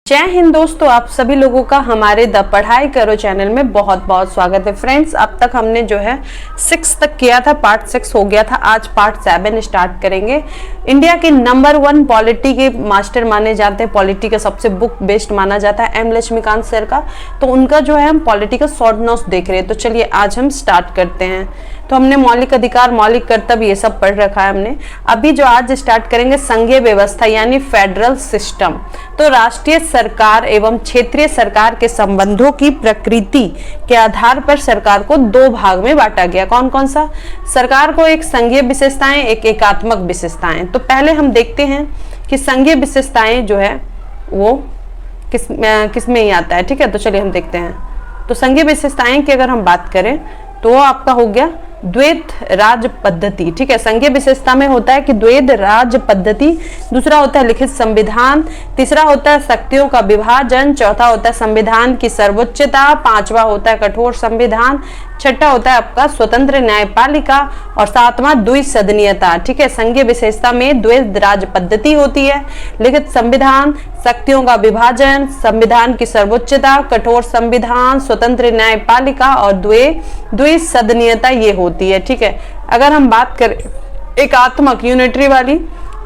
जय हिंद दोस्तों, आप सभी लोगों का हमारे द पढ़ाई करो चैनल में बहुत बहुत स्वागत है। फ्रेंड्स, अब तक हमने जो है 6 तक किया था, पार्ट 6 हो गया था। आज पार्ट 7 स्टार्ट करेंगे। इंडिया के नंबर 1 पॉलिटी के मास्टर माने जाते हैं, पॉलिटी का सबसे बुक बेस्ड माना जाता है एम लक्ष्मीकांत सर का। तो उनका जो है हम पॉलिटी का शॉर्ट नोट्स देख रहे हैं। तो चलिए आज हम स्टार्ट करते हैं। तो हमने मौलिक अधिकार, मौलिक कर्तव्य ये सब पढ़ रखा है हमने। अभी जो आज स्टार्ट करेंगे संघीय व्यवस्था यानी फेडरल सिस्टम। तो राष्ट्रीय सरकार एवं क्षेत्रीय सरकार के संबंधों की प्रकृति के आधार पर सरकार को 2 भाग में बांटा गया। कौन कौन सा? सरकार को एक संघीय विशेषताएं, एक एकात्मक विशेषताएं। तो पहले हम देखते हैं कि संघीय विशेषताएं जो है वो किस में ही आता है। ठीक है, तो चलिए हम देखते हैं। तो संघीय विशेषताएं की अगर हम बात करें तो वो आपका हो गया द्वैध राज पद्धति। ठीक है, संघीय विशेषता में होता है कि द्वैध राज पद्धति, दूसरा होता है लिखित संविधान, तीसरा होता है शक्तियों का विभाजन, चौथा होता है संविधान की सर्वोच्चता, पांचवा होता है कठोर संविधान, छठा होता है आपका स्वतंत्र न्यायपालिका और सातवां द्विसदनीयता। ठीक है, संघीय विशेषता में द्वैध राज पद्धति होती है, लिखित संविधान, शक्तियों का विभाजन, संविधान की सर्वोच्चता, कठोर संविधान, स्वतंत्र न्यायपालिका और द्विसदनीयता ये होती है। ठीक है, अगर हम बात करें एकात्मक यूनिटरी वाली,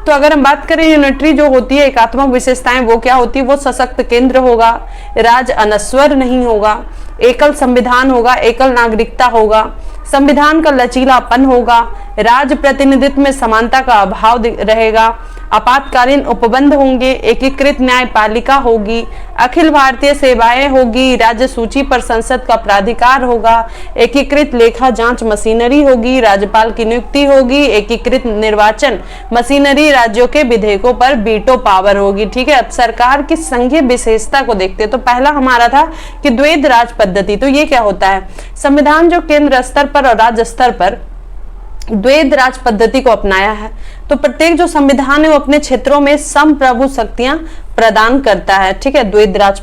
तो अगर हम बात करें यूनिटरी जो होती है एकात्मक विशेषताएं, वो क्या होती है? वो सशक्त केंद्र होगा, राज अनस्वर नहीं होगा, एकल संविधान होगा, एकल नागरिकता होगा, संविधान का लचीलापन होगा, राज प्रतिनिधित्व में समानता का अभाव रहेगा, आपातकालीन उपबंध होंगे, एकीकृत न्यायपालिका होगी, अखिल भारतीय सेवाएं होगी, राज्य सूची पर संसद का प्राधिकार होगा, एकीकृत लेखा जांच मशीनरी होगी, राज्यपाल की नियुक्ति होगी, एकीकृत निर्वाचन मशीनरी, राज्यों के विधेयकों पर वीटो पावर होगी। ठीक है, अब सरकार की संघीय विशेषता को देखते हैं। तो पहला हमारा था कि द्वैध राज पद्धति। तो ये क्या होता है? संविधान जो केंद्र स्तर पर और राज्य स्तर पर द्वैध राज पद्धति को अपनाया है। तो प्रत्येक जो संविधान है वो अपने क्षेत्रों में संप्रभु शक्तियां प्रदान करता है। ठीक है, द्वैध राज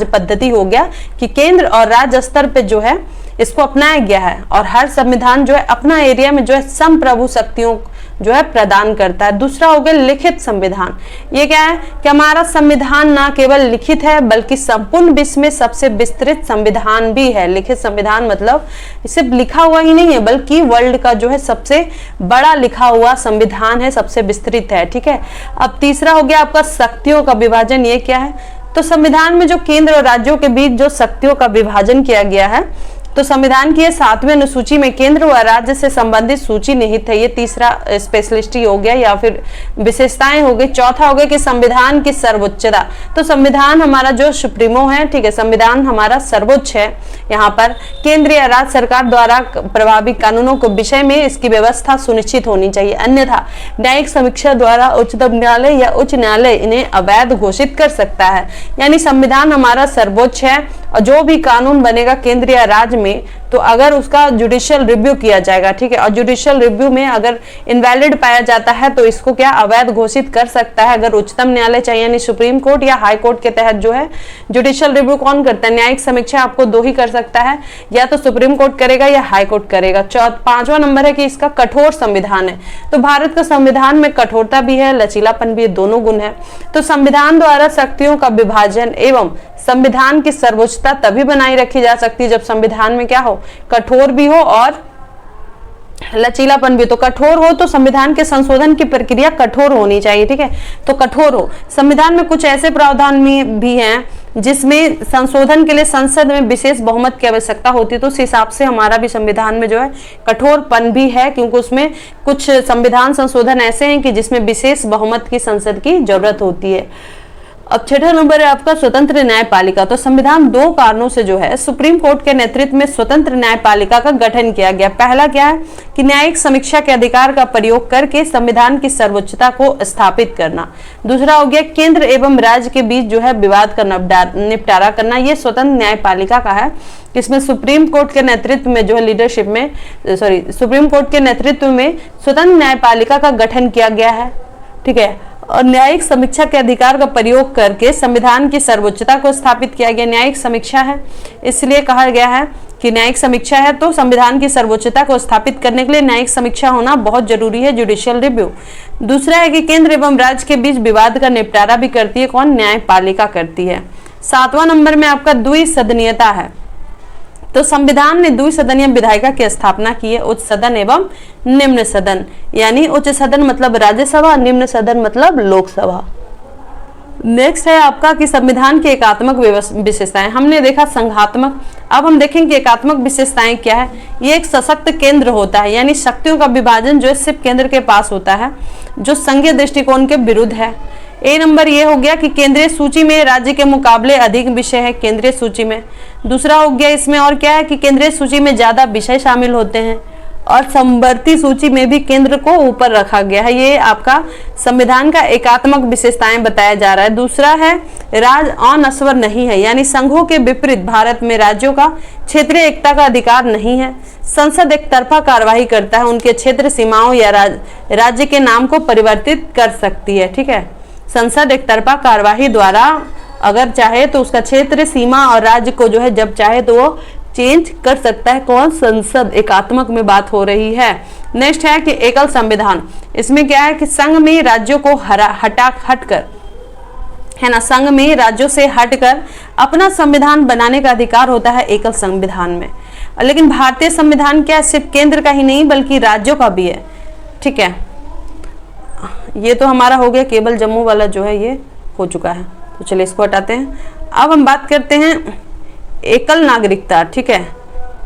पद्धति हो गया कि केंद्र और राज्य स्तर पे जो है इसको अपनाया गया है और हर संविधान जो है अपना एरिया में जो है संप्रभु शक्तियों जो है प्रदान करता है। दूसरा हो गया लिखित संविधान। ये क्या है कि हमारा संविधान ना केवल लिखित है बल्कि संपूर्ण विश्व में सबसे विस्तृत संविधान भी है। लिखित संविधान मतलब सिर्फ लिखा हुआ ही नहीं है बल्कि वर्ल्ड का जो है सबसे बड़ा लिखा हुआ संविधान है, सबसे विस्तृत है। ठीक है, अब तीसरा हो गया आपका शक्तियों का विभाजन। ये क्या है? तो संविधान में जो केंद्र और राज्यों के बीच जो शक्तियों का विभाजन किया गया है, तो संविधान की 7वीं अनुसूची में केंद्र व राज्य से संबंधित सूची निहित है। ये तीसरा स्पेशलिस्टी हो गया या फिर विशेषताएं हो गई। चौथा हो गया कि संविधान की सर्वोच्चता। तो संविधान हमारा जो सुप्रीमो है, ठीक है, संविधान हमारा सर्वोच्च है। यहाँ पर केंद्र या राज्य सरकार द्वारा प्रभावी कानूनों के विषय में इसकी व्यवस्था सुनिश्चित होनी चाहिए, अन्यथा न्यायिक समीक्षा द्वारा उच्चतम न्यायालय या उच्च न्यायालय इन्हें अवैध घोषित कर सकता है। यानी संविधान हमारा सर्वोच्च है और जो भी कानून बनेगा केंद्र या राज्य में, तो अगर उसका जुडिशियल रिव्यू किया जाएगा, ठीक है, और जुडिशियल रिव्यू में अगर इनवैलिड पाया जाता है तो इसको क्या अवैध घोषित कर सकता है। अगर उच्चतम न्यायालय चाहिए यानी सुप्रीम कोर्ट या हाई कोर्ट के तहत जो है जुडिशियल रिव्यू कौन करता है? न्यायिक समीक्षा आपको 2 ही कर सकता है, या तो सुप्रीम कोर्ट करेगा या हाई कोर्ट करेगा। 5वां नंबर है कि इसका कठोर संविधान है। तो भारत का संविधान में कठोरता भी है, लचीलापन भी है, दोनों गुण है। तो संविधान द्वारा शक्तियों का विभाजन एवं संविधान की सर्वोच्चता तभी बनाई रखी जा सकती है जब संविधान में क्या हो? कठोर भी हो और लचीलापन भी। तो कठोर हो तो संविधान के संशोधन की प्रक्रिया कठोर होनी चाहिए। ठीक है, तो कठोर हो। संविधान में कुछ ऐसे प्रावधान भी हैं जिसमें संशोधन के लिए संसद में विशेष बहुमत की आवश्यकता होती है। तो उस हिसाब से हमारा भी संविधान में जो है कठोरपन भी है, क्योंकि उसमें कुछ संविधान संशोधन ऐसे हैं कि जिसमें विशेष बहुमत की संसद की जरूरत होती है। अब 6वां नंबर है आपका स्वतंत्र न्यायपालिका। तो संविधान 2 कारणों से जो है सुप्रीम कोर्ट के नेतृत्व में स्वतंत्र न्यायपालिका का गठन किया गया। पहला क्या है कि न्यायिक समीक्षा के अधिकार का प्रयोग करके संविधान की सर्वोच्चता को स्थापित करना। दूसरा हो गया केंद्र एवं राज्य के बीच जो है विवाद का निपटारा करना। ये स्वतंत्र न्यायपालिका का है। इसमें सुप्रीम कोर्ट के नेतृत्व में जो है सुप्रीम कोर्ट के नेतृत्व में स्वतंत्र न्यायपालिका का गठन किया गया है। ठीक है, और न्यायिक समीक्षा के अधिकार का प्रयोग करके संविधान की सर्वोच्चता को स्थापित किया गया। न्यायिक समीक्षा है इसलिए कहा गया है कि न्यायिक समीक्षा है, तो संविधान की सर्वोच्चता को स्थापित करने के लिए न्यायिक समीक्षा होना बहुत जरूरी है, जुडिशियल रिव्यू। दूसरा है कि केंद्र एवं राज्य के बीच विवाद का निपटारा भी करती है कौन? न्यायपालिका करती है। 7वां नंबर में आपका द्विसदनीयता है। तो संविधान ने द्विसदनीय विधायिका की स्थापना की है, उच्च सदन एवं निम्न सदन। यानी उच्च सदन मतलब राज्यसभा, निम्न सदन मतलब लोकसभा। नेक्स्ट है आपका कि संविधान की एकात्मक विशेषताएं। हमने देखा संघात्मक, अब हम देखेंगे एकात्मक विशेषताएं क्या है। ये एक सशक्त केंद्र होता है, यानी शक्तियों का विभाजन जो है सिर्फ केंद्र के पास होता है, जो संघीय दृष्टिकोण के विरुद्ध है। ए नंबर ये हो गया कि केंद्रीय सूची में राज्य के मुकाबले अधिक विषय है केंद्रीय सूची में। दूसरा हो गया इसमें और क्या है कि केंद्रीय सूची में ज्यादा विषय शामिल होते हैं, और समवर्ती सूची में भी केंद्र को ऊपर रखा गया है। ये आपका संविधान का एकात्मक विशेषताएं बताया जा रहा है। दूसरा है राज्य अनश्वर नहीं है, यानी संघों के विपरीत भारत में राज्यों का क्षेत्रीय एकता का अधिकार नहीं है। संसद एक तरफा कार्यवाही करता है, उनके क्षेत्र सीमाओं या राज्य के नाम को परिवर्तित कर सकती है। ठीक है, संसद एक तरफा कार्यवाही द्वारा अगर चाहे तो उसका क्षेत्र सीमा और राज्य को जो है जब चाहे तो वो चेंज कर सकता है। कौन? संसद। एकात्मक में बात हो रही है। नेक्स्ट है कि एकल संविधान। इसमें क्या है कि संघ में राज्यों को हटकर है ना, संघ में राज्यों से हटकर अपना संविधान बनाने का अधिकार होता है एकल संविधान में। लेकिन भारतीय संविधान क्या सिर्फ केंद्र का ही नहीं बल्कि राज्यों का भी है। ठीक है, ये तो हमारा हो गया, केवल जम्मू वाला जो है ये हो चुका है, तो चलिए इसको हटाते हैं। अब हम बात करते हैं एकल नागरिकता। ठीक है,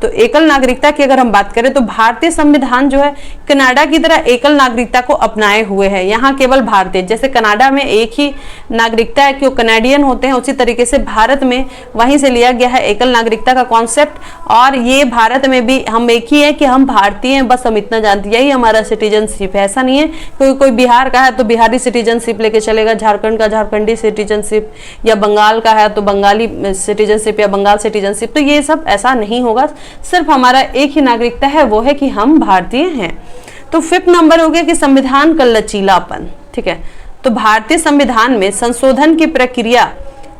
तो एकल नागरिकता की अगर हम बात करें तो भारतीय संविधान जो है कनाडा की तरह एकल नागरिकता को अपनाए हुए है। यहाँ केवल भारतीय, जैसे कनाडा में एक ही नागरिकता है कि वो कनाडियन होते हैं, उसी तरीके से भारत में वहीं से लिया गया है एकल नागरिकता का कॉन्सेप्ट। और ये भारत में भी हम एक ही है कि हम भारतीय हैं, बस हम इतना जानते हैं, यही हमारा सिटीजनशिप है। ऐसा नहीं है कोई बिहार का है तो बिहारी सिटीजनशिप लेके चलेगा, झारखंड का झारखंडी सिटीजनशिप, या बंगाल का है तो बंगाली सिटीजनशिप या बंगाल सिटीजनशिप, तो ये सब ऐसा नहीं होगा। सिर्फ हमारा एक ही नागरिकता है, वो है कि हम भारतीय हैं। तो 5th नंबर हो गया कि संविधान का लचीलापन। ठीक है, तो भारतीय संविधान में संशोधन की प्रक्रिया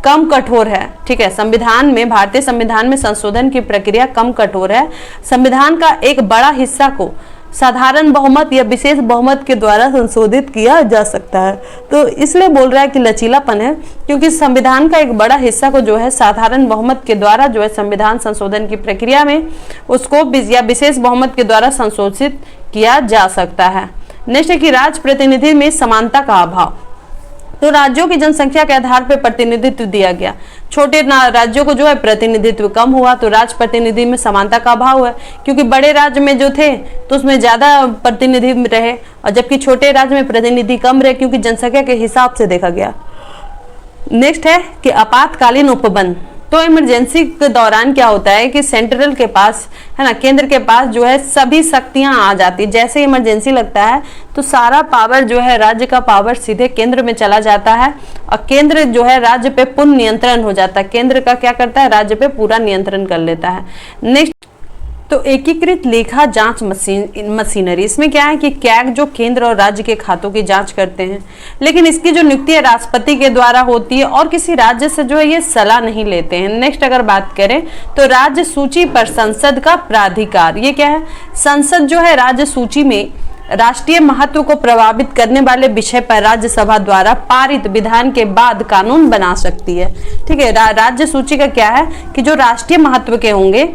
कम कठोर है। ठीक है, संविधान में, भारतीय संविधान में संशोधन की प्रक्रिया कम कठोर है। संविधान का एक बड़ा हिस्सा को साधारण बहुमत या विशेष बहुमत के द्वारा संशोधित किया जा सकता है। तो इसलिए बोल रहा है कि लचीलापन है, क्योंकि संविधान का एक बड़ा हिस्सा को जो है साधारण बहुमत के द्वारा जो है संविधान संशोधन की प्रक्रिया में उसको या विशेष बहुमत के द्वारा संशोधित किया जा सकता है। नेक्स्ट है कि राज्य प्रतिनिधि में समानता का अभाव। तो राज्यों की जनसंख्या के आधार पर प्रतिनिधित्व दिया गया। छोटे राज्यों को जो है प्रतिनिधित्व कम हुआ, तो राज्य प्रतिनिधि में समानता का अभाव है, क्योंकि बड़े राज्य में जो थे तो उसमें ज्यादा प्रतिनिधि रहे, और जबकि छोटे राज्य में प्रतिनिधि कम रहे, क्योंकि जनसंख्या के हिसाब से देखा गया। नेक्स्ट है कि आपातकालीन उपबंध। तो इमरजेंसी के दौरान क्या होता है कि सेंट्रल के पास है ना, केंद्र के पास जो है सभी शक्तियां आ जाती। जैसे इमरजेंसी लगता है तो सारा पावर जो है, राज्य का पावर सीधे केंद्र में चला जाता है, और केंद्र जो है राज्य पे पूर्ण नियंत्रण हो जाता है। केंद्र का क्या करता है, राज्य पे पूरा नियंत्रण कर लेता है। नेक्स्ट, तो एकीकृत लेखा जांच मशीनरी। इसमें क्या है कि कैग जो केंद्र और राज्य के खातों की जांच करते हैं, लेकिन इसकी जो नियुक्ति है राष्ट्रपति के द्वारा होती है, और किसी राज्य से जो है ये सलाह नहीं लेते हैं। नेक्स्ट अगर बात करें तो राज्य सूची पर संसद का प्राधिकार। ये क्या है, संसद जो है राज्य सूची में राष्ट्रीय महत्व को प्रभावित करने वाले विषय पर राज्यसभा द्वारा पारित विधान के बाद कानून बना सकती है। ठीक है, राज्य सूची का क्या है कि जो राष्ट्रीय महत्व के होंगे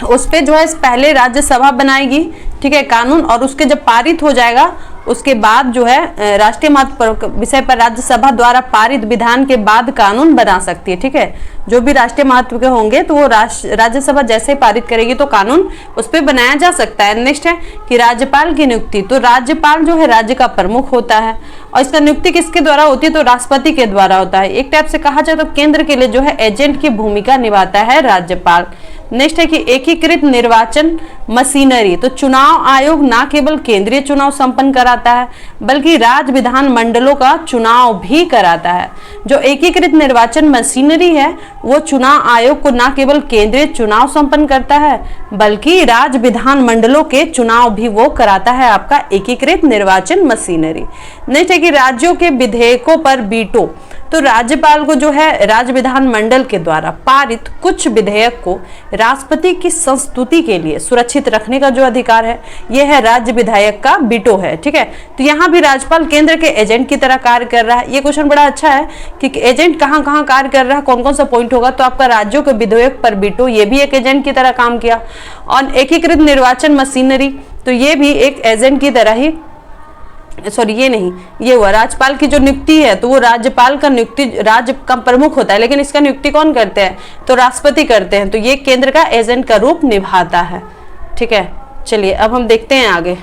उस पे जो है पहले राज्यसभा बनाएगी, ठीक है, कानून, और उसके जब पारित हो जाएगा उसके बाद जो है राष्ट्रीय महत्व विषय पर राज्यसभा द्वारा पारित विधान के बाद कानून बना सकती है। ठीक है, जो भी राष्ट्रीय महत्व के होंगे तो वो राज्यसभा जैसे पारित करेगी तो कानून उस पर बनाया जा सकता है। नेक्स्ट है कि राज्यपाल की नियुक्ति। तो राज्यपाल जो है राज्य का प्रमुख होता है, और इसका नियुक्ति किसके द्वारा होती है, तो राष्ट्रपति के द्वारा होता है। एक टाइप से कहा जाए तो केंद्र के लिए जो है एजेंट की भूमिका निभाता है राज्यपाल। नेक्स्ट है कि एकीकृत निर्वाचन मशीनरी, तो चुनाव आयोग ना केवल केंद्रीय चुनाव संपन्न कराता है बल्कि राज्य विधान मंडलों का चुनाव भी कराता है। जो एकीकृत निर्वाचन मशीनरी है वो चुनाव आयोग को ना केवल केंद्रीय चुनाव संपन्न करता है बल्कि राज्य विधान मंडलों के चुनाव भी वो कराता है, आपका एकीकृत निर्वाचन मशीनरी। नेक्स्ट है कि राज्यों के विधेयकों पर वीटो, तो राज्यपाल को जो है राज्य विधान मंडल के द्वारा पारित कुछ विधेयक को राष्ट्रपति की संस्तुति के लिए सुरक्षित रखने का जो अधिकार है यह है राज्य विधायक का वीटो है। ठीक है, तो यहाँ भी राज्यपाल केंद्र के एजेंट की तरह कार्य कर रहा है। ये क्वेश्चन बड़ा अच्छा है कि एजेंट कहाँ कहाँ कार्य कर रहा है, कौन कौन सा पॉइंट होगा, तो आपका राज्यों के विधेयक पर वीटो, ये भी एक एजेंट की तरह काम किया। और एकीकृत निर्वाचन मशीनरी, तो ये भी एक एजेंट की तरह ही, सॉरी ये नहीं, ये हुआ राज्यपाल की जो नियुक्ति है तो वो राज्यपाल का नियुक्ति राज्य का प्रमुख होता है, लेकिन इसका नियुक्ति कौन करते हैं, तो राष्ट्रपति करते हैं, तो ये केंद्र का एजेंट का रूप निभाता है। ठीक है, चलिए अब हम देखते हैं आगे।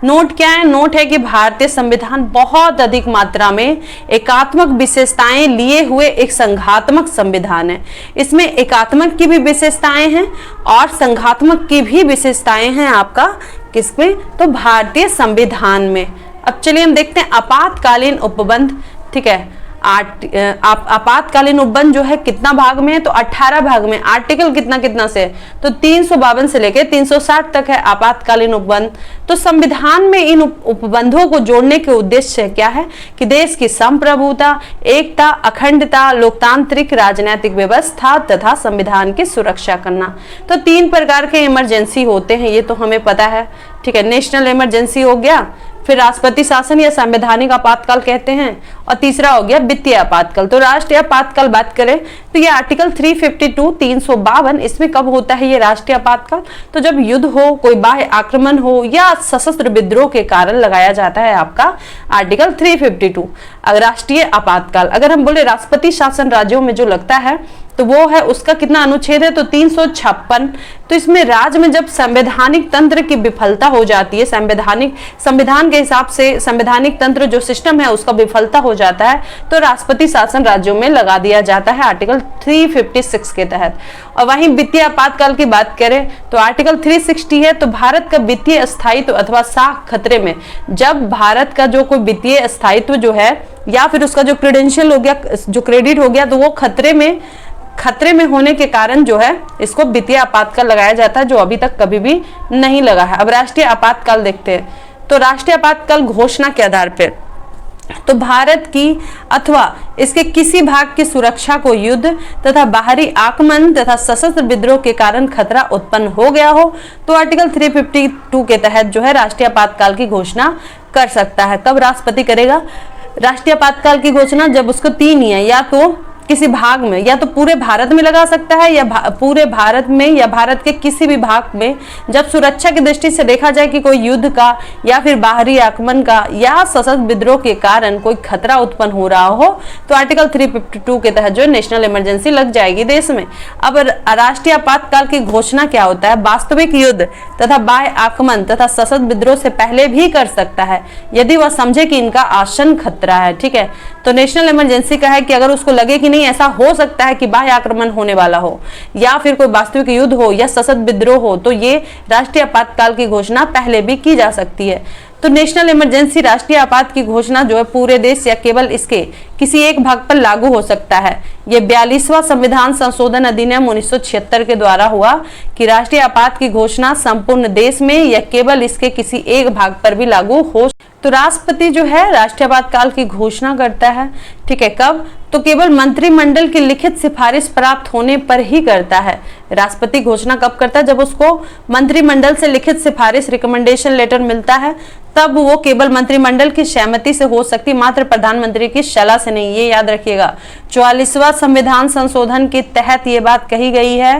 नोट क्या है, नोट है कि भारतीय संविधान बहुत अधिक मात्रा में एकात्मक विशेषताएं लिए हुए एक संघात्मक संविधान है। इसमें एकात्मक की भी विशेषताएं हैं और संघात्मक की भी विशेषताएं हैं आपका किसमें, तो भारतीय संविधान में। अब चलिए हम देखते हैं आपातकालीन उपबंध। ठीक है, आपातकालीन उपबंध जो है कितना भाग में है, तो 18 भाग में। आर्टिकल कितना कितना से, तो 352 से लेकर 360 तक है आपातकालीन उपबंध। तो संविधान में इन उपबंधों को जोड़ने के उद्देश्य क्या है कि देश की संप्रभुता, एकता, अखंडता, लोकतांत्रिक राजनीतिक व्यवस्था तथा संविधान की सुरक्षा करना। तो 3 प्रकार के इमरजेंसी होते हैं, ये तो हमें पता है। ठीक है, नेशनल इमरजेंसी हो गया, फिर राष्ट्रपति शासन या संवैधानिक आपातकाल कहते हैं, और तीसरा हो गया वित्तीय आपातकाल। तो राष्ट्रीय आपातकाल बात करें तो ये आर्टिकल 352 352 इसमें कब होता है ये राष्ट्रीय आपातकाल, तो जब युद्ध हो, कोई बाह्य आक्रमण हो या सशस्त्र विद्रोह के कारण लगाया जाता है आपका आर्टिकल 352। अगर राष्ट्रीय आपातकाल अगर हम बोले राष्ट्रपति शासन राज्यों में जो लगता है तो वो है उसका कितना अनुच्छेद है, तो 356। तो इसमें राज्य में जब संवैधानिक तंत्र की विफलता हो जाती है, संविधान के हिसाब से संवैधानिक तंत्र जो सिस्टम है उसका विफलता हो जाता है, तो राष्ट्रपति शासन राज्यों में लगा दिया जाता है आर्टिकल 356 के तहत। और वहीं वित्तीय आपातकाल की बात करें तो आर्टिकल 360 है, तो भारत का वित्तीय स्थायित्व अथवा साख खतरे में, जब भारत का जो कोई वित्तीय स्थायित्व जो है या फिर उसका जो क्रेडेंशियल हो गया, जो क्रेडिट हो गया, तो वो खतरे में होने के कारण जो है इसको वित्तीय आपातकाल लगाया जाता है, जो अभी तक कभी भी नहीं लगा है। अब राष्ट्रीय आपातकाल देखते हैं, तो राष्ट्रीय आपातकाल घोषणा के आधार पर, तो भारत की अथवा इसके किसी भाग की सुरक्षा को युद्ध तथा बाहरी आक्रमण तथा सशस्त्र विद्रोह के कारण खतरा उत्पन्न हो गया हो, तो आर्टिकल 352 के तहत जो है राष्ट्रीय आपातकाल की घोषणा कर सकता है। कब राष्ट्रपति करेगा राष्ट्रीय आपातकाल की घोषणा, जब उसको 3 ही है, या तो किसी भाग में, या तो पूरे भारत में लगा सकता है, या पूरे भारत में या भारत के किसी भी भाग में, जब सुरक्षा की दृष्टि से देखा जाए कि कोई युद्ध का या फिर बाहरी आक्रमण का या सशस्त्र विद्रोह के कारण कोई खतरा उत्पन्न हो रहा हो, तो आर्टिकल 352 के तहत जो नेशनल इमरजेंसी लग जाएगी देश में। अब राष्ट्रीय आपातकाल की घोषणा क्या होता है, वास्तविक युद्ध तथा बाह्य आक्रमण तथा सशस्त्र विद्रोह से पहले भी कर सकता है यदि वह समझे कि इनका आसन खतरा है। ठीक है, तो नेशनल इमरजेंसी का है कि अगर उसको लगे कि ऐसा हो सकता है कि बाह्य आक्रमण होने वाला हो या फिर कोई वास्तविक युद्ध हो या सशस्त्र विद्रोह हो, तो ये राष्ट्रीय आपातकाल की घोषणा पहले भी की जा सकती है। तो नेशनल इमरजेंसी राष्ट्रीय आपात की घोषणा जो है पूरे देश या केवल इसके किसी एक भाग पर लागू हो सकता है। ये 42वां संविधान संशोधन अधिनियम 1976 के द्वारा हुआ कि राष्ट्रीय आपात की घोषणा संपूर्ण देश में या केवल इसके किसी एक भाग पर भी लागू हो। तो राष्ट्रपति जो है राष्ट्रीय आपातकाल की घोषणा करता है। ठीक है, कब, तो केवल मंत्रिमंडल की लिखित सिफारिश प्राप्त होने पर ही करता है। राष्ट्रपति घोषणा कब करता है, जब उसको मंत्रिमंडल से लिखित सिफारिश रिकमेंडेशन लेटर मिलता है, तब वो केवल मंत्रिमंडल की सहमति से हो सकती, मात्र प्रधानमंत्री की सलाह से नहीं, ये याद रखिएगा। 44वां संविधान संशोधन के तहत ये बात कही गई है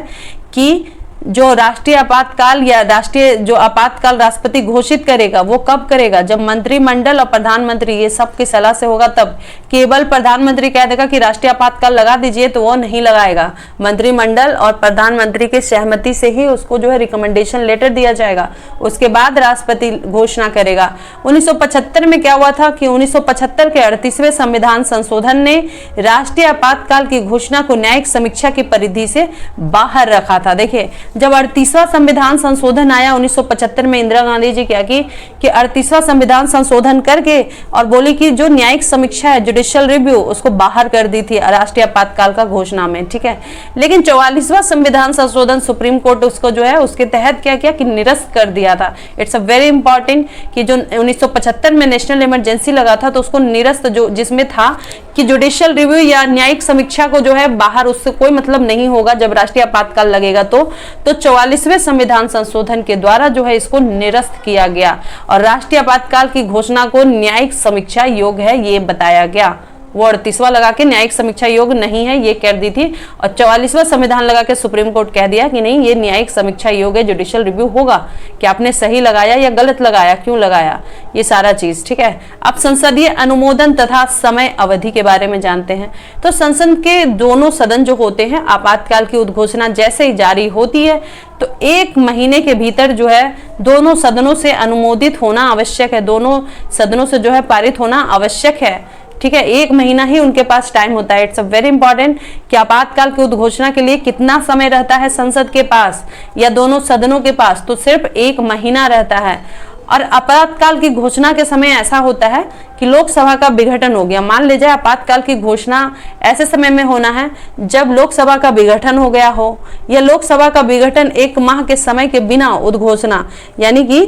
कि जो राष्ट्रीय आपातकाल या राष्ट्रीय जो आपातकाल राष्ट्रपति घोषित करेगा वो कब करेगा, जब मंत्रिमंडल और प्रधानमंत्री ये सब की सलाह से होगा तब। केवल प्रधानमंत्री कह देगा कि राष्ट्रीय आपातकाल लगा दीजिए तो वो नहीं लगाएगा, मंत्रिमंडल और प्रधानमंत्री की सहमति से ही उसको जो है रिकमेंडेशन लेटर दिया जाएगा, उसके बाद राष्ट्रपति घोषणा करेगा। 1975 में क्या हुआ था कि 1975 के 38वें संविधान संशोधन ने राष्ट्रीय आपातकाल की घोषणा को न्यायिक समीक्षा की परिधि से बाहर रखा था। देखिए जब 38वां संविधान संशोधन आया 1975 में, इंदिरा गांधी जी क्या की कि 38वां संविधान संशोधन करके और बोली कि जो न्यायिक समीक्षा है, जुडिशियल रिव्यू, उसको बाहर कर दी थी राष्ट्रीय आपातकाल का घोषणा में, ठीक है। लेकिन 44वां संविधान संशोधन सुप्रीम कोर्ट उसको जो है उसके तहत क्या किया कि निरस्त कर दिया था। इट्स अ वेरी इंपॉर्टेंट कि जो 1975 में नेशनल इमरजेंसी लगा था तो उसको निरस्त, जो जिसमें था कि जुडिशियल रिव्यू या न्यायिक समीक्षा को जो है बाहर, उससे कोई मतलब नहीं होगा जब राष्ट्रीय आपातकाल लगेगा। तो 44वें संविधान संशोधन के द्वारा जो है इसको निरस्त किया गया और राष्ट्रीय आपातकाल की घोषणा को न्यायिक समीक्षा योग्य है ये बताया गया। वो 38वां लगा के न्यायिक समीक्षा योग्य नहीं है ये कर दी थी और 44वां संविधान लगा के सुप्रीम कोर्ट कह दिया कि नहीं, ये न्यायिक समीक्षा योग्य, जुडिशियल रिव्यू होगा कि आपने सही लगाया या गलत लगाया, क्यों लगाया, ये सारा चीज, ठीक है। अब संसदीय अनुमोदन तथा समय अवधि के बारे में जानते हैं। तो संसद के दोनों सदन जो होते हैं, आपातकाल की उद्घोषणा जैसे ही जारी होती है तो 1 महीने के भीतर जो है दोनों सदनों से अनुमोदित होना आवश्यक है, दोनों सदनों से जो है पारित होना आवश्यक है, ठीक है। 1 महीना ही उनके पास टाइम होता है। इट्स अ वेरी इंपॉर्टेंट कि आपातकाल की उद्घोषणा के लिए कितना समय रहता है संसद के पास या दोनों सदनों के पास, तो सिर्फ 1 महीना रहता है। और आपातकाल की घोषणा के समय ऐसा होता है कि लोकसभा का विघटन हो गया, मान लीजिए आपातकाल की घोषणा ऐसे समय में होना है जब लोकसभा का विघटन हो गया हो या लोकसभा का विघटन 1 माह के समय के बिना उद्घोषणा, यानी कि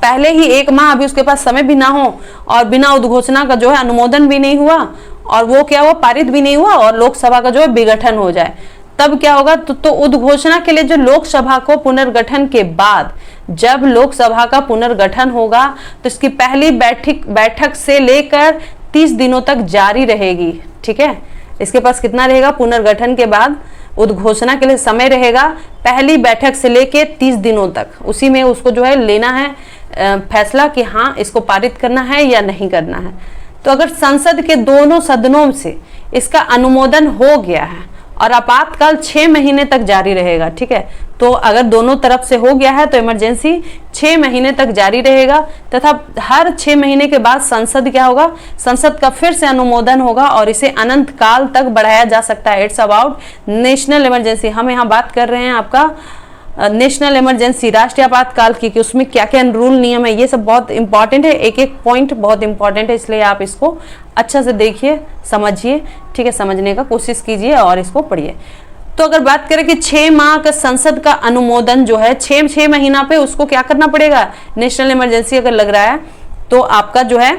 पहले ही 1 माह अभी उसके पास समय भी ना हो और बिना उद्घोषणा का जो है अनुमोदन भी नहीं हुआ और वो क्या हुआ, पारित भी नहीं हुआ और लोकसभा का जो है विघटन हो जाए, तब क्या होगा, तो उद्घोषणा के लिए जो लोकसभा को पुनर्गठन के बाद, जब लोकसभा का पुनर्गठन होगा तो इसकी पहली बैठक से लेकर 30 दिनों तक जारी रहेगी, ठीक है। इसके पास कितना रहेगा, पुनर्गठन के बाद उद्घोषणा के लिए समय रहेगा पहली बैठक से लेके 30 दिनों तक, उसी में उसको जो है लेना है फैसला कि हाँ इसको पारित करना है या नहीं करना है। तो अगर संसद के दोनों सदनों से इसका अनुमोदन हो गया है और आपातकाल 6 महीने तक जारी रहेगा, ठीक है, तो अगर दोनों तरफ से हो गया है तो इमरजेंसी 6 महीने तक जारी रहेगा तथा हर 6 महीने के बाद संसद क्या होगा, संसद का फिर से अनुमोदन होगा और इसे अनंत काल तक बढ़ाया जा सकता है। It's about national emergency. हम यहाँ बात कर रहे हैं आपका नेशनल इमरजेंसी, राष्ट्रीय आपातकाल की, कि उसमें क्या क्या रूल नियम है, ये सब बहुत इंपॉर्टेंट है, एक एक पॉइंट बहुत इंपॉर्टेंट है, इसलिए आप इसको अच्छा से देखिए, समझिए, ठीक है, समझने का कोशिश कीजिए और इसको पढ़िए। तो अगर बात करें कि 6 माह का संसद का अनुमोदन जो है 6 महीना पे उसको क्या करना पड़ेगा, नेशनल इमरजेंसी अगर लग रहा है तो आपका जो है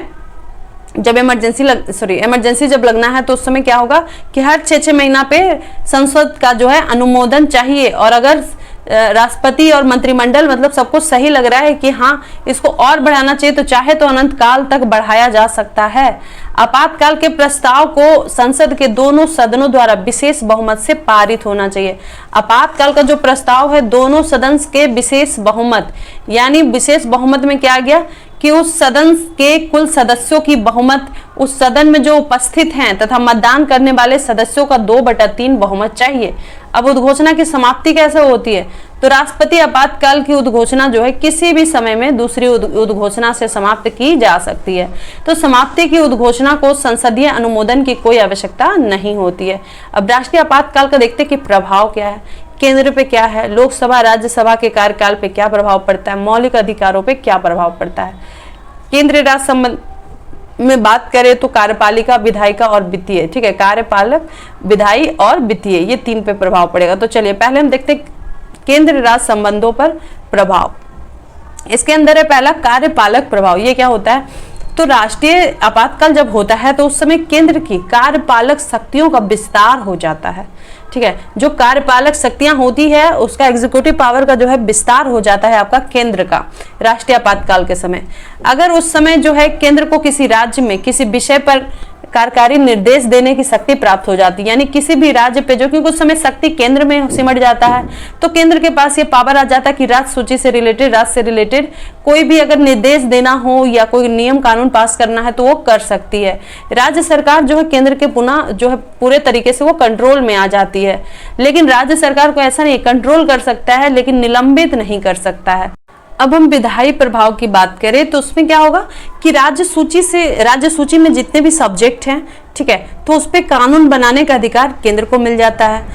जब इमरजेंसी जब लगना है तो उस समय क्या होगा कि हर 6 महीना पे संसद का जो है अनुमोदन चाहिए और अगर राष्ट्रपति और मंत्रिमंडल मतलब सबको सही लग रहा है कि हाँ इसको और बढ़ाना चाहिए तो चाहे तो अनंत काल तक बढ़ाया जा सकता है। आपातकाल के प्रस्ताव को संसद के दोनों सदनों द्वारा विशेष बहुमत से पारित होना चाहिए। आपातकाल का जो प्रस्ताव है दोनों सदन के विशेष बहुमत, यानी विशेष बहुमत में क्या आ गया कि उस सदन के कुल सदस्यों की बहुमत, उस सदन में जो उपस्थित हैं तथा मतदान करने वाले सदस्यों का 2/3 बहुमत चाहिए। अब उद्घोषणा की समाप्ति कैसे होती है, तो राष्ट्रपति आपातकाल की उद्घोषणा जो है किसी भी समय में दूसरी उद्घोषणा से समाप्त की जा सकती है। तो समाप्ति की उद्घोषणा को संसदीय अनुमोदन की कोई आवश्यकता नहीं होती है। अब राष्ट्रीय आपातकाल का देखते कि प्रभाव क्या है, केंद्र पे क्या है, लोकसभा राज्यसभा के कार्यकाल पे क्या प्रभाव पड़ता है, मौलिक अधिकारों पे क्या प्रभाव पड़ता है। केंद्रीय राज्य संबंध में बात करें तो कार्यपालिका, विधायिका और वित्तीय, ठीक है, कार्यपालक, विधायी और वित्तीय, ये 3 पे प्रभाव पड़ेगा। तो चलिए पहले हम देखते हैं केंद्र राज्य संबंधों पर प्रभाव। इसके अंदर है पहला कार्यपालक प्रभाव। ये क्या होता है, तो राष्ट्रीय आपातकाल जब होता है तो उस समय केंद्र की कार्यपालक शक्तियों का विस्तार हो जाता है, ठीक है। जो कार्यपालक शक्तियां होती है उसका एग्जीक्यूटिव पावर का जो है विस्तार हो जाता है आपका केंद्र का राष्ट्रीय आपातकाल के समय। अगर उस समय जो है केंद्र को किसी राज्य में किसी विषय पर कार्यकारी निर्देश देने की शक्ति प्राप्त हो जाती है, यानी किसी भी राज्य पे जो, क्योंकि उस समय शक्ति केंद्र में सिमट जाता है तो केंद्र के पास ये पावर आ जाता है कि राज्य सूची से रिलेटेड, राज्य से रिलेटेड कोई भी अगर निर्देश देना हो या कोई नियम कानून पास करना है तो वो कर सकती है। राज्य सरकार जो है केंद्र के पुनः जो है पूरे तरीके से वो कंट्रोल में आ जाती है, लेकिन राज्य सरकार को ऐसा नहीं, कंट्रोल कर सकता है लेकिन निलंबित नहीं कर सकता है। अब हम विधायी प्रभाव की बात करें तो उसमें क्या होगा कि राज्य सूची में जितने भी सब्जेक्ट हैं, ठीक है, तो उस पर कानून बनाने का अधिकार केंद्र को मिल जाता है।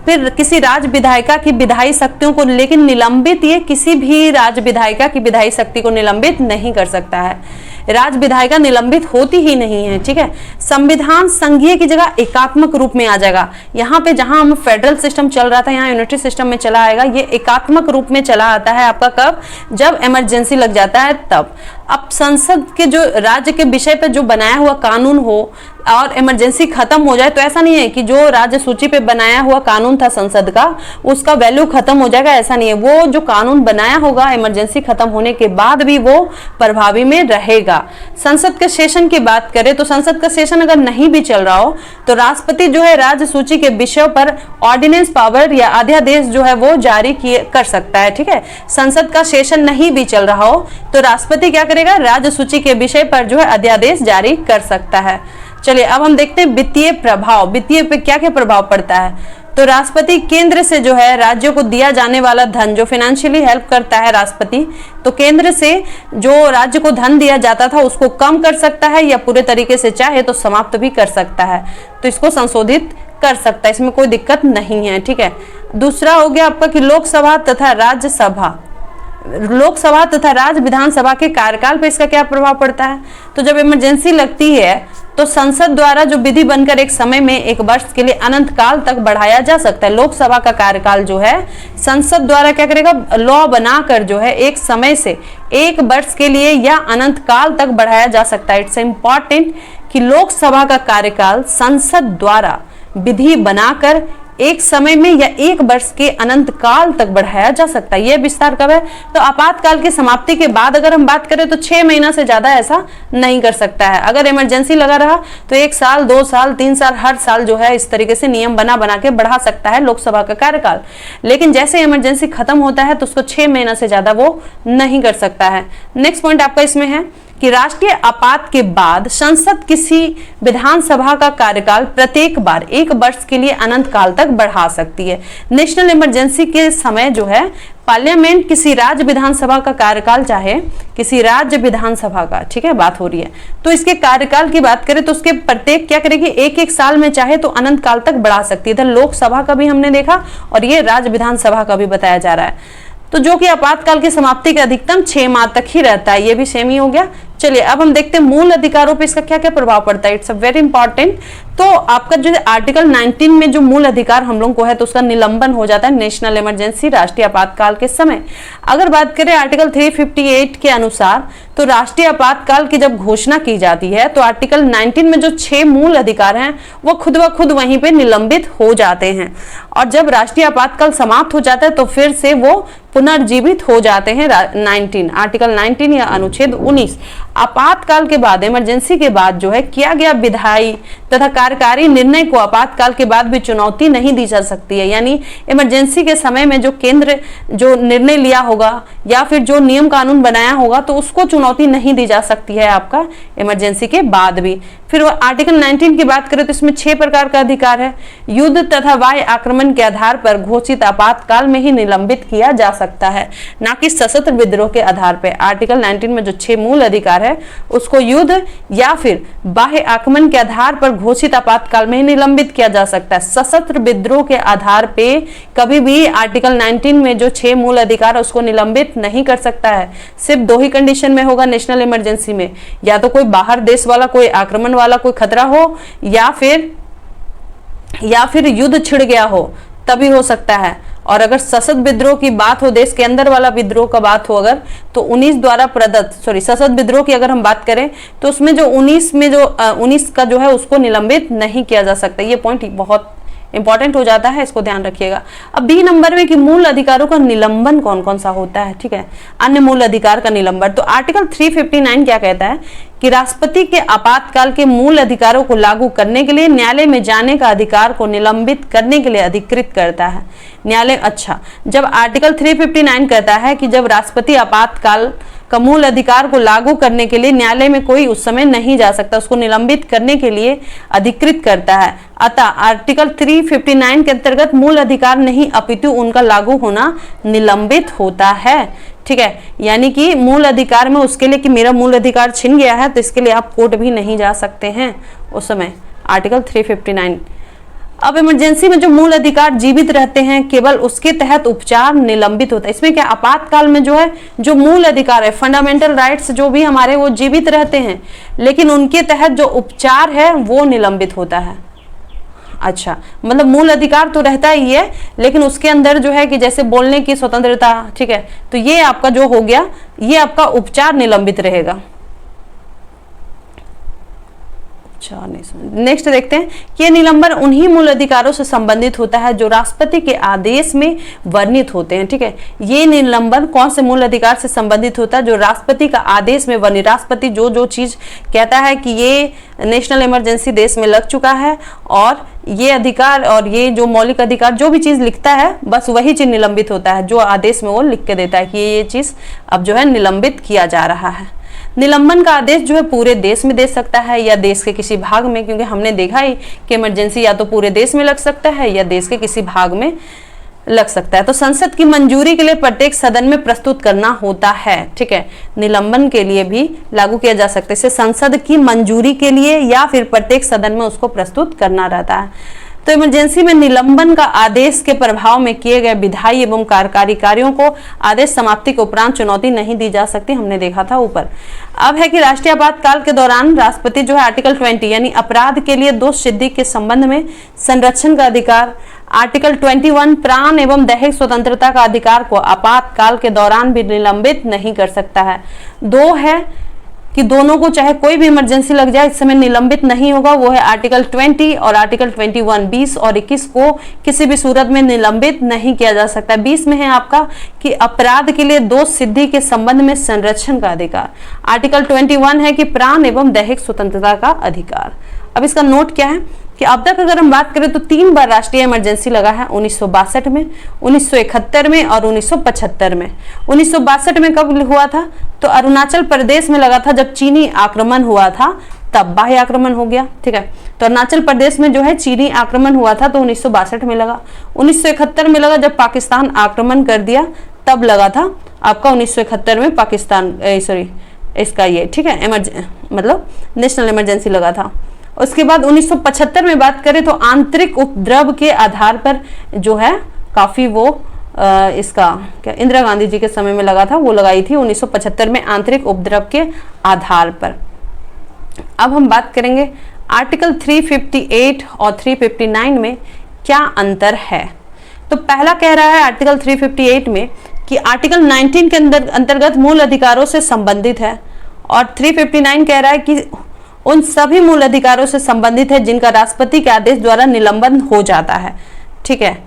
फिर किसी राज्य विधायिका की विधायी शक्तियों को, लेकिन निलंबित ये किसी भी राज्य विधायिका की विधायी शक्ति को निलंबित नहीं कर सकता है। राज्य विधायिका निलंबित होती ही नहीं है, ठीक है। संविधान संघीय की जगह एकात्मक रूप में आ जाएगा। यहाँ पे जहां हम फेडरल सिस्टम चल रहा था, यहाँ यूनिटरी सिस्टम में चला आएगा। ये एकात्मक रूप में चला आता है आपका कब, जब इमरजेंसी लग जाता है तब। अब संसद के जो राज्य के विषय पे जो बनाया हुआ कानून हो और इमरजेंसी खत्म हो जाए, तो ऐसा नहीं है कि जो राज्य सूची पे बनाया हुआ कानून था संसद का उसका वैल्यू खत्म हो जाएगा, ऐसा नहीं है। वो जो कानून बनाया होगा इमरजेंसी खत्म होने के बाद भी वो प्रभावी में रहेगा। संसद के सेशन की बात करें तो संसद का सेशन अगर नहीं भी चल रहा हो तो राष्ट्रपति जो है राज्य सूची के विषयों पर ऑर्डिनेंस पावर या अध्यादेश जो है वो जारी कर सकता है, ठीक है। संसद का सेशन नहीं भी चल रहा हो तो राष्ट्रपति क्या करेगा, राज्य सूची के विषय पर जो है अध्यादेश जारी कर सकता है। चलिए अब हम देखते हैं वित्तीय प्रभाव। वित्तीय पे क्या क्या प्रभाव पड़ता है, तो राष्ट्रपति केंद्र से जो है राज्यों को दिया जाने वाला धन, जो फाइनेंशियली हेल्प करता है राष्ट्रपति, तो केंद्र से जो राज्य को धन दिया जाता था उसको कम कर सकता है या पूरे तरीके से चाहे तो समाप्त भी कर सकता है। तो इसको संशोधित कर सकता है, इसमें कोई दिक्कत नहीं है, ठीक है। दूसरा हो गया आपका कि लोकसभा तथा राज्यसभा, लोकसभा तथा राज्य विधानसभा के कार्यकाल पर इसका क्या प्रभाव पड़ता है। तो जब इमरजेंसी लगती है तो संसद द्वारा जो विधि बनकर एक समय में एक वर्ष के लिए अनंत काल तक बढ़ाया जा सकता है। लोकसभा का कार्यकाल जो है संसद द्वारा क्या करेगा, लॉ बनाकर जो है एक समय से एक वर्ष के लिए या अनंत काल तक बढ़ाया जा सकता है। इट्स इम्पॉर्टेंट कि लोकसभा का कार्यकाल संसद द्वारा विधि बनाकर एक समय में या एक वर्ष के अनंत काल तक बढ़ाया जा सकता है। यह विस्तार कब है, तो आपातकाल की समाप्ति के बाद अगर हम बात करें तो 6 महीना से ज्यादा ऐसा नहीं कर सकता है। अगर इमरजेंसी लगा रहा तो 1 साल, 2 साल, 3 साल, हर साल जो है इस तरीके से नियम बना के बढ़ा सकता है लोकसभा का कार्यकाल। लेकिन जैसे इमरजेंसी खत्म होता है तो उसको 6 महीना से ज्यादा वो नहीं कर सकता है। नेक्स्ट पॉइंट आपका इसमें है कि राष्ट्रीय आपात के बाद संसद किसी विधानसभा का कार्यकाल प्रत्येक बार 1 वर्ष के लिए अनंत काल तक बढ़ा सकती है। नेशनल इमरजेंसी के समय जो है पार्लियामेंट किसी राज्य विधानसभा का कार्यकाल, चाहे किसी राज्य विधानसभा का, ठीक है, बात हो रही है, तो इसके कार्यकाल की बात करें तो उसके प्रत्येक क्या करेगी, 1-1 साल में चाहे तो अनंत काल तक बढ़ा सकती है। इधर लोकसभा का भी हमने देखा और ये राज्य विधानसभा का भी बताया जा रहा है, तो जो कि आपातकाल की समाप्ति का अधिकतम 6 माह तक ही रहता है। ये भी सेम ही हो गया। चलिए अब हम देखते हैं मूल अधिकारों पे इसका क्या क्या प्रभाव पड़ता है। It's a very important. तो आपका जो आर्टिकल 19 में जो मूल अधिकार हम लोग को है तो उसका निलंबन हो जाता है नेशनल इमरजेंसी, राष्ट्रीय आपातकाल के समय। अगर बात करें आर्टिकल 358 के अनुसार तो राष्ट्रीय आपातकाल की जब घोषणा की जाती है तो आर्टिकल 19 में जो 6 मूल अधिकार हैं वो खुद ब खुद वहीं पे निलंबित हो जाते हैं, और जब राष्ट्रीय आपातकाल समाप्त हो जाता है तो फिर से वो पुनर्जीवित हो जाते हैं। 19 आर्टिकल 19 या अनुच्छेद 19 आपातकाल के बाद, इमरजेंसी के बाद जो है किया गया विधायी तथा कार्यकारी निर्णय को आपातकाल के बाद भी चुनौती नहीं दी जा सकती है। यानी इमरजेंसी के समय में जो केंद्र जो निर्णय लिया होगा या फिर जो नियम कानून बनाया होगा तो उसको चुनौती नहीं दी जा सकती है आपका इमरजेंसी के बाद भी। फिर आर्टिकल 19 की बात करें तो इसमें 6 प्रकार का अधिकार है। युद्ध तथा वाह्य आक्रमण के आधार पर घोषित आपातकाल में ही निलंबित किया जा सकता है, ना कि सशस्त्र विद्रोह के आधार पर। आर्टिकल 19 में जो 6 मूल अधिकार है उसको युद्ध या फिर बाह्य आक्रमण के आधार पर घोषित आपातकाल में ही निलंबित किया जा सकता है। सशस्त्र विद्रोह के आधार पे कभी भी आर्टिकल 19 में जो 6 मूल अधिकार है उसको निलंबित नहीं कर सकता है। सिर्फ 2 ही कंडीशन में होगा नेशनल इमरजेंसी में, या तो कोई बाहर देश वाला कोई आक्रमण वाला कोई खतरा हो या फिर युद्ध छिड़ गया हो, तभी हो सकता है। और अगर सशस्त्र विद्रोह की बात हो, देश के अंदर वाला विद्रोह का बात हो अगर, तो 19 द्वारा प्रदत्त सशस्त्र विद्रोह की अगर हम बात करें तो उसमें जो 19 का जो है उसको निलंबित नहीं किया जा सकता। ये पॉइंट बहुत इंपॉर्टेंट हो जाता है, इसको ध्यान रखिएगा। अब बी नंबर में कि मूल अधिकारों का निलंबन कौन कौन सा होता है, ठीक है, अन्य मूल अधिकार का निलंबन। तो आर्टिकल 359 क्या कहता है कि राष्ट्रपति के आपातकाल के मूल अधिकारों को लागू करने के लिए न्यायालय में जाने का अधिकार को निलंबित करने के लिए अधिकृत करता है न्यायालय। अच्छा, जब आर्टिकल 359 कहता है कि जब राष्ट्रपति आपातकाल का मूल अधिकार को लागू करने के लिए न्यायालय में कोई उस समय नहीं जा सकता, उसको निलंबित करने के लिए अधिकृत करता है। अतः आर्टिकल 359 के अंतर्गत मूल अधिकार नहीं अपितु उनका लागू होना निलंबित होता है, ठीक है। यानी कि मूल अधिकार में उसके लिए कि मेरा मूल अधिकार छिन गया है तो इसके लिए आप कोर्ट भी नहीं जा सकते हैं उस समय, आर्टिकल 359। अब इमरजेंसी में जो मूल अधिकार जीवित रहते हैं केवल उसके तहत उपचार निलंबित होता है। इसमें क्या, आपातकाल में जो है जो मूल अधिकार है, फंडामेंटल राइट्स जो भी हमारे वो जीवित रहते हैं, लेकिन उनके तहत जो उपचार है वो निलंबित होता है। अच्छा, मतलब मूल अधिकार तो रहता ही है, लेकिन उसके अंदर जो है कि जैसे बोलने की स्वतंत्रता, ठीक है, तो ये आपका जो हो गया, ये आपका उपचार निलंबित रहेगा। नेक्स्ट देखते हैं कि यह निलंबन उन्हीं मूल अधिकारों से संबंधित होता है जो राष्ट्रपति के आदेश में वर्णित होते हैं। ठीक है, ये निलंबन कौन से मूल अधिकार से संबंधित होता है, जो राष्ट्रपति का आदेश में वर्णित, राष्ट्रपति जो जो चीज कहता है कि ये नेशनल इमरजेंसी देश में लग चुका है और ये अधिकार और ये जो मौलिक अधिकार जो भी चीज लिखता है बस वही चीज निलंबित होता है, जो आदेश में वो लिख के देता है कि ये चीज अब जो है निलंबित किया जा रहा है। निलंबन का आदेश जो है पूरे देश में दे सकता है या देश के किसी भाग में, क्योंकि हमने देखा ही कि इमरजेंसी या तो पूरे देश में लग सकता है या देश के किसी भाग में लग सकता है। तो संसद की मंजूरी के लिए प्रत्येक सदन में प्रस्तुत करना होता है। ठीक है, निलंबन के लिए भी लागू किया जा सकता है, इसे संसद की मंजूरी के लिए या फिर प्रत्येक सदन में उसको प्रस्तुत करना रहता है। तो इमरजेंसी में निलंबन का आदेश के प्रभाव में किए गए विधायी एवं कार्यकारी कार्यों को आदेश समाप्ति के उपरांत चुनौती नहीं दी जा सकती, हमने देखा था ऊपर। अब है कि राष्ट्रीय आपातकाल के दौरान राष्ट्रपति जो है आर्टिकल 20 यानी अपराध के लिए दोष सिद्धि के संबंध में संरक्षण का अधिकार, आर्टिकल 21 प्राण एवं दैहिक स्वतंत्रता का अधिकार को आपातकाल के दौरान भी निलंबित नहीं कर सकता है। दो है कि दोनों को चाहे कोई भी इमरजेंसी लग जाए इस समय निलंबित नहीं होगा, वो है आर्टिकल 20 और आर्टिकल 21। 20 और 21 को किसी भी सूरत में निलंबित नहीं किया जा सकता। 20 में है आपका कि अपराध के लिए दोष सिद्धि के संबंध में संरक्षण का अधिकार, आर्टिकल 21 है कि प्राण एवं दैहिक स्वतंत्रता का अधिकार। अब इसका नोट क्या है कि अब तक अगर हम बात करें तो 3 बार राष्ट्रीय इमरजेंसी लगा है, 1962 में, 1971 में और 1975 में। 1962 में कब हुआ था, तो अरुणाचल प्रदेश में लगा था जब चीनी आक्रमण हुआ था, तब बाह्य आक्रमण हो गया। ठीक है, तो अरुणाचल प्रदेश में जो है चीनी आक्रमण हुआ था तो 1962 में लगा। 1971 में लगा जब पाकिस्तान आक्रमण कर दिया, तब लगा था आपका 1971 में पाकिस्तान इसका ये, ठीक है, मतलब नेशनल इमरजेंसी लगा था। उसके बाद 1975 में बात करें तो आंतरिक उपद्रव के आधार पर जो है काफी वो इसका क्या इंदिरा गांधी जी के समय में लगा था, वो लगाई थी 1975 में आंतरिक उपद्रव के आधार पर। अब हम बात करेंगे आर्टिकल 358 और 359 में क्या अंतर है। तो पहला कह रहा है आर्टिकल 358 में कि आर्टिकल 19 के अंतर्गत मूल अधिकारों से संबंधित है, और 359 कह रहा है कि उन सभी मूल अधिकारों से संबंधित है जिनका राष्ट्रपति के आदेश द्वारा निलंबन हो जाता है। ठीक है,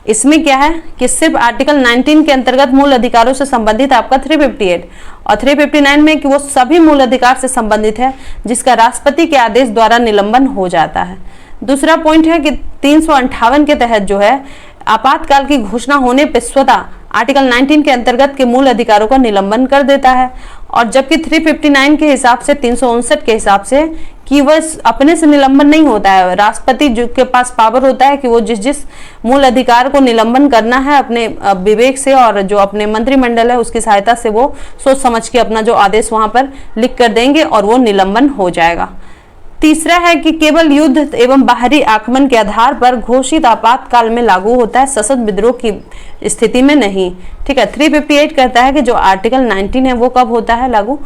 इसमें क्या है कि सिर्फ आर्टिकल 19 के अंतर्गत मूल अधिकारों से संबंधित आपका 358 और 359 में कि वो सभी मूल अधिकार से संबंधित है जिसका राष्ट्रपति के आदेश द्वारा निलंबन हो जाता है। दूसरा पॉइंट है कि 358 के तहत जो है आपातकाल की घोषणा होने पर स्वतः आर्टिकल 19 के अंतर्गत के मूल अधिकारों का निलंबन कर देता है, और जबकि 359 के हिसाब से 359 के हिसाब से कि वह अपने से निलंबन नहीं होता है, राष्ट्रपति जो के पास पावर होता है कि वो जिस जिस मूल अधिकार को निलंबन करना है अपने विवेक से और जो अपने मंत्रिमंडल है उसकी सहायता से वो सोच समझ के अपना जो आदेश वहां पर लिख कर देंगे और वो निलंबन हो जाएगा। तीसरा है कि केवल युद्ध एवं बाहरी आक्रमण के आधार पर घोषित आपातकाल में लागू होता है, सशस्त्र विद्रोह की स्थिति में नहीं। ठीक है, 358 कहता है कि जो आर्टिकल 19 है वो कब होता है लागू,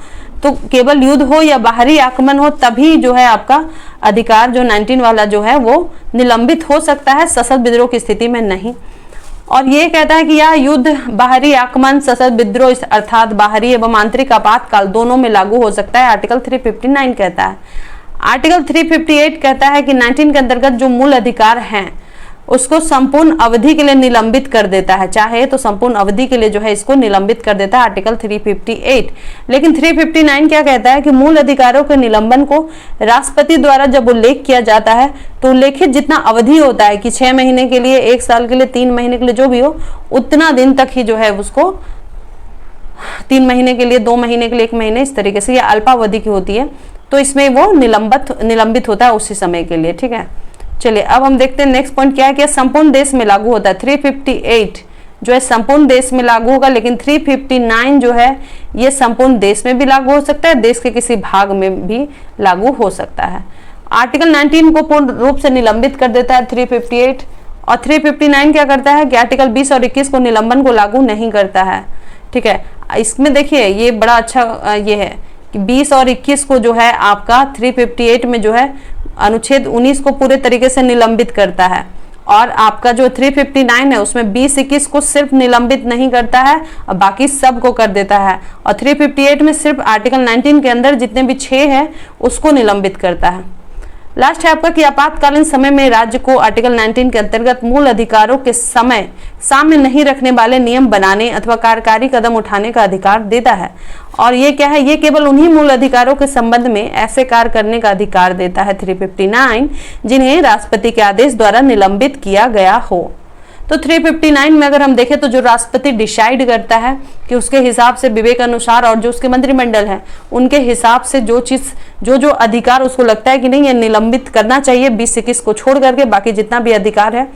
तो केवल युद्ध हो या बाहरी आक्रमण हो तभी जो है आपका अधिकार जो 19 वाला जो है वो निलंबित हो सकता है, सशस्त्र विद्रोह की स्थिति में नहीं। और ये कहता है कि यह युद्ध, बाहरी आक्रमण, सशस्त्र विद्रोह अर्थात बाहरी एवं आंतरिक आपातकाल दोनों में लागू हो सकता है, आर्टिकल 359 कहता है। आर्टिकल 358 कहता है कि 19 के अंतर्गत जो मूल अधिकार हैं उसको संपूर्ण अवधि के लिए निलंबित कर देता है, चाहे तो संपूर्ण अवधि के लिए जो है इसको निलंबित कर देता है आर्टिकल 358। लेकिन 359 क्या कहता है कि मूल अधिकारों के निलंबन को राष्ट्रपति द्वारा जब उल्लेख किया जाता है तो उल्लेखित जितना अवधि होता है कि 6 महीने के लिए, 1 साल के लिए, 3 महीने के लिए, जो भी हो उतना दिन तक ही जो है उसको 3 महीने के लिए, 2 महीने के लिए, 1 महीने, इस तरीके से, यह अल्पावधि की होती है तो इसमें वो निलंबित होता है उसी समय के लिए। ठीक है, चलिए अब हम देखते हैं नेक्स्ट पॉइंट क्या है कि संपूर्ण देश में लागू होता है। 358 जो है संपूर्ण देश में लागू होगा, लेकिन 359 जो है ये संपूर्ण देश में भी लागू हो सकता है, देश के किसी भाग में भी लागू हो सकता है। आर्टिकल 19 को पूर्ण रूप से निलंबित कर देता है 358, और 359 क्या करता है कि आर्टिकल 20 और 21 को निलंबन को लागू नहीं करता है। ठीक है, इसमें देखिए ये बड़ा अच्छा ये है कि 20 और 21 को जो है आपका 358 में जो है अनुच्छेद 19 को पूरे तरीके से निलंबित करता है, और आपका जो 359 है उसमें 20-21 को सिर्फ निलंबित नहीं करता है और बाकी सब को कर देता है, और 358 में सिर्फ आर्टिकल 19 के अंदर जितने भी 6 है उसको निलंबित करता है। लास्ट है आपका कि आपातकालीन समय में राज्य को आर्टिकल 19 के अंतर्गत मूल अधिकारों के समय सामने नहीं रखने वाले नियम बनाने अथवा कार्यकारी कदम उठाने का अधिकार देता है। और ये क्या है, ये केवल उन्हीं मूल अधिकारों के संबंध में ऐसे कार्य करने का अधिकार देता है 359 जिन्हें राष्ट्रपति के आदेश द्वारा निलंबित किया गया हो। तो 359 में अगर हम देखें तो जो राष्ट्रपति डिसाइड करता है कि उसके हिसाब से विवेक अनुसार और जो उसके मंत्रिमंडल है उनके हिसाब से जो चीज जो अधिकार उसको लगता है कि नहीं ये निलंबित करना चाहिए 20-21 को छोड़ करके बाकी जितना भी अधिकार है,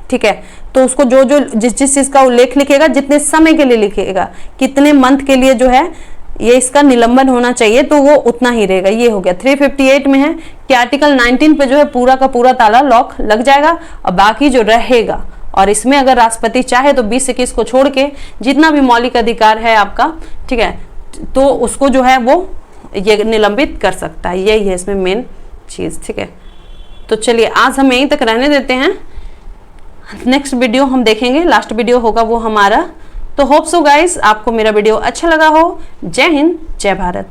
ठीक है, तो उसको जो जिस चीज का उल्लेख लिखेगा, जितने समय के लिए लिखेगा, कितने मंथ के लिए जो है ये इसका निलंबन होना चाहिए, तो वो उतना ही रहेगा। ये हो गया। 358 में है कि आर्टिकल 19 पे जो है पूरा का पूरा ताला लॉक लग जाएगा और बाकी जो रहेगा, और इसमें अगर राष्ट्रपति चाहे तो 20-21 को छोड़ के जितना भी मौलिक अधिकार है आपका, ठीक है, तो उसको जो है वो ये निलंबित कर सकता है। यही है इसमें मेन चीज। ठीक है, तो चलिए आज हम यहीं तक रहने देते हैं। नेक्स्ट वीडियो हम देखेंगे, लास्ट वीडियो होगा वो हमारा। तो होप सो गाइस आपको मेरा वीडियो अच्छा लगा हो। जय हिंद, जय भारत।